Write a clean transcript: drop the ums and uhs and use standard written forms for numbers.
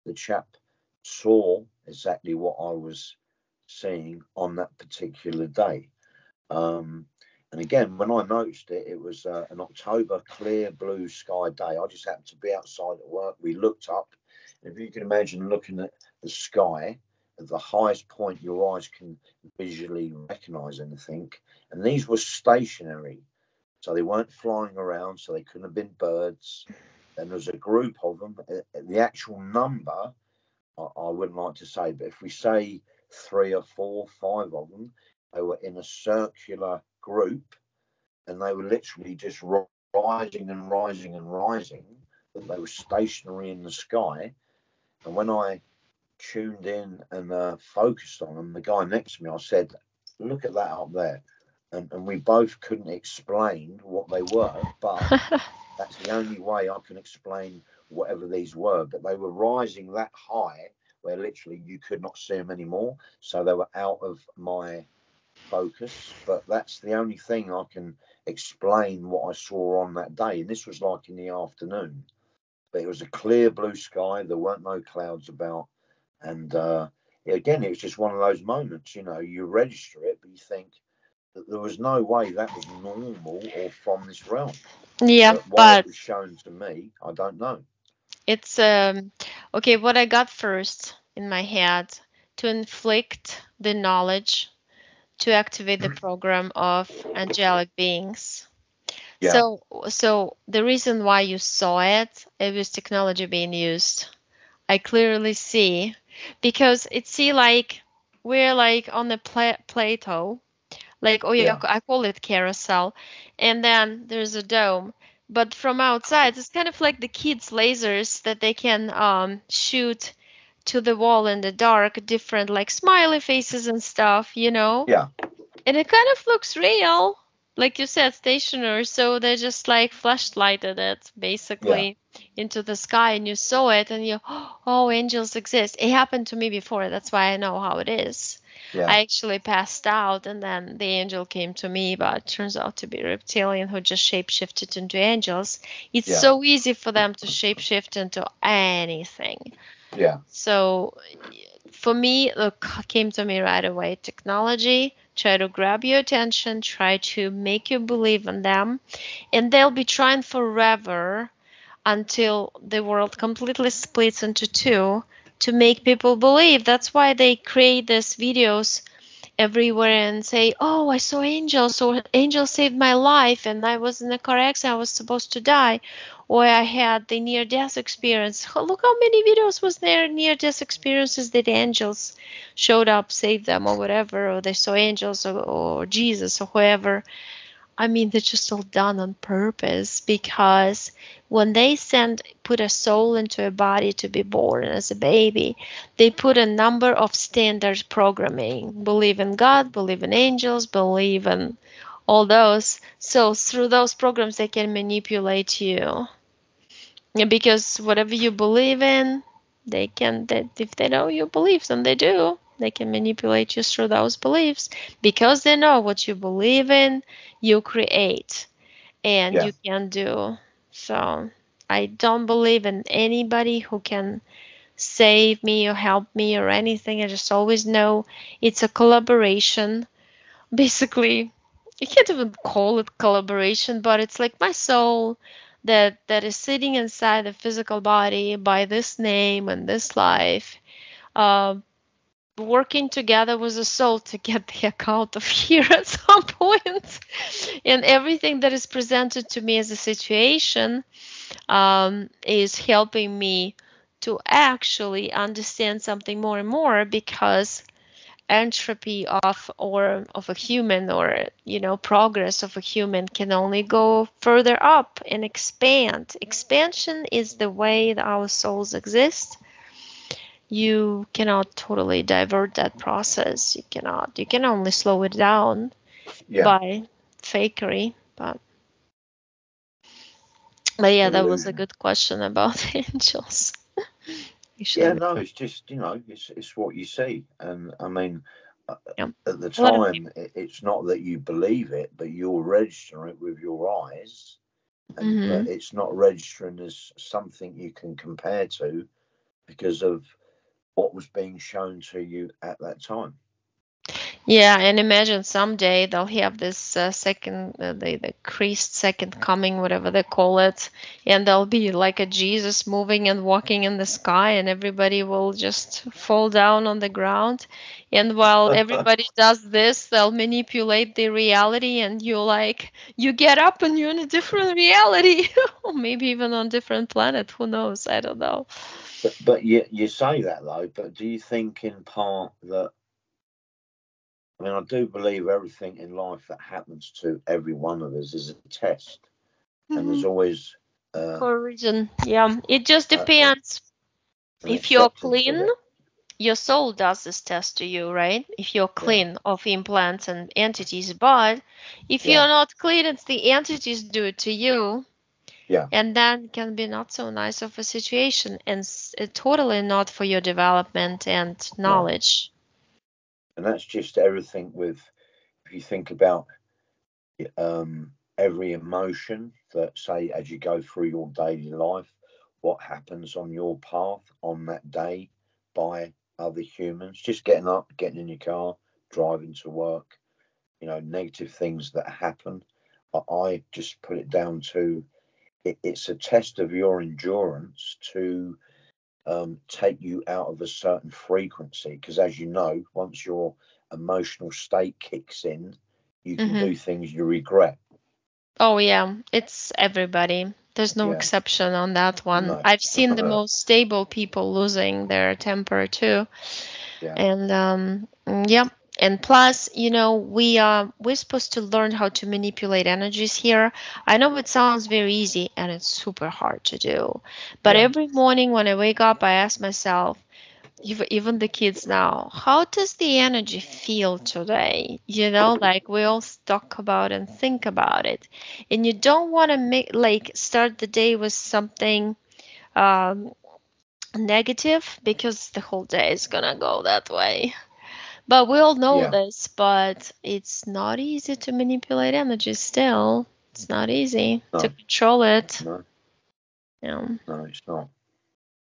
the chap saw exactly what I was seeing on that particular day. And again, when I noticed it, it was an October clear blue sky day. I just happened to be outside at work. We looked up, and if you can imagine looking at the sky at the highest point your eyes can visually recognize anything, and these were stationary, so they weren't flying around, so they couldn't have been birds. And there was a group of them. The actual number, I wouldn't like to say, but if we say 3 or 4, 5 of them, they were in a circular group, and they were literally just rising and rising and rising. That they were stationary in the sky. And when I tuned in and focused on them, the guy next to me, I said, "Look at that up there." And we both couldn't explain what they were, but that's the only way I can explain whatever these were. But they were rising that high where literally you could not see them anymore. So they were out of my focus. But that's the only thing I can explain what I saw on that day. And this was like in the afternoon. But it was a clear blue sky. There weren't no clouds about. And again, it was just one of those moments, you register it, but you think that there was no way that was normal or from this realm. Yeah, But why it but was shown to me, I don't know. it's okay, what I got first in my head to inflict the knowledge to activate the program of angelic beings. Yeah, So the reason why you saw it, it was technology being used. I clearly see because see like we're like on the plateau, like oh yeah, yeah, I call it carousel, and then there's a dome. But from outside, it's kind of like the kids' lasers that they can shoot to the wall in the dark, different like smiley faces and stuff, yeah, and it kind of looks real, like you said, stationary. So they just like flashlighted it yeah, basically into the sky, and you saw it, and you, oh, angels exist. It happened to me before. That's why I know how it is. yeah, I actually passed out, and then the angel came to me, but it turns out to be a reptilian who just shapeshifted into angels. It's yeah, so easy for them to shapeshift into anything. yeah, So for me, look, came to me right away. Technology, try to grab your attention, try to make you believe in them, and they'll be trying forever until the world completely splits into two to make people believe. That's why they create these videos everywhere and say, "Oh, I saw angels," or "Angels saved my life, and I was in a car accident. I was supposed to die," or "I had the near-death experience." Look how many videos was there near-death experiences that angels showed up, saved them, or whatever, or they saw angels or Jesus or whoever. I mean, they're just all done on purpose because when they put a soul into a body to be born as a baby, they put a number of standard programming. Believe in God, believe in angels, believe in all those. So through those programs, they can manipulate you. Yeah, because whatever you believe in, if they know your beliefs, and they do, they can manipulate you through those beliefs because they know what you believe in, you create and yeah, you can do. So I don't believe in anybody who can save me or help me or anything. I just always know it's a collaboration. Basically, you can't even call it collaboration, but it's like my soul that is sitting inside the physical body by this name and this life, uh, working together with the soul to get the heck out of here at some point. And everything that is presented to me as a situation is helping me to actually understand something more and more because entropy of a human, or progress of a human, can only go further up and expand. Expansion is the way that our souls exist. You cannot totally divert that process. You can only slow it down yeah. by fakery. But yeah, that was a Illusion. good question about angels. You Yeah, should, no, it's just it's what you see, and I mean, uh, yeah. at the A lot of time, people. it's not that you believe it, but you'll register it with your eyes, and Hmm. but it's not registering as something you can compare to. because of what was being shown to you at that time. Yeah, and imagine someday they'll have this second, the Christ second coming, whatever they call it, and there'll be like a Jesus moving and walking in the sky, and everybody will just fall down on the ground. And while everybody does this, they'll manipulate the reality, and you get up and you're in a different reality, or maybe even on a different planet. Who knows? I don't know. But you say that though, but do you think in part that, I mean, I do believe everything in life that happens to every one of us is a test, and there's always For a reason. Yeah, it just an depends. If you're acceptance of clean, it. your soul does this test to you, right? If you're Yeah, clean of implants and entities, but if yeah, you're not clean, it's the entities do it to you, yeah. and then can be not so nice of a situation, and totally not for your development and No, knowledge. and that's just everything with. If you think about every emotion that, say, as you go through your daily life, what happens on your path on that day by other humans, just getting up, getting in your car, driving to work, negative things that happen. I just put it down to it's a test of your endurance to take you out of a certain frequency. Because as you know, once your emotional state kicks in, you can Hmm. do things you regret. Oh yeah, it's everybody. There's no Yeah, exception on that one. no, I've seen the most stable people losing their temper too. yeah, And yeah, and plus, we're supposed to learn how to manipulate energies here. I know it sounds very easy and it's super hard to do, but yeah, every morning when I wake up, I ask myself, even the kids now, how does the energy feel today? Like we all talk about and think about it, and you don't want to start the day with something um, negative because the whole day is gonna go that way. But we all know yeah. this, but it's not easy to manipulate energy still. It's not easy to No, control it. no, Yeah. no, it's not.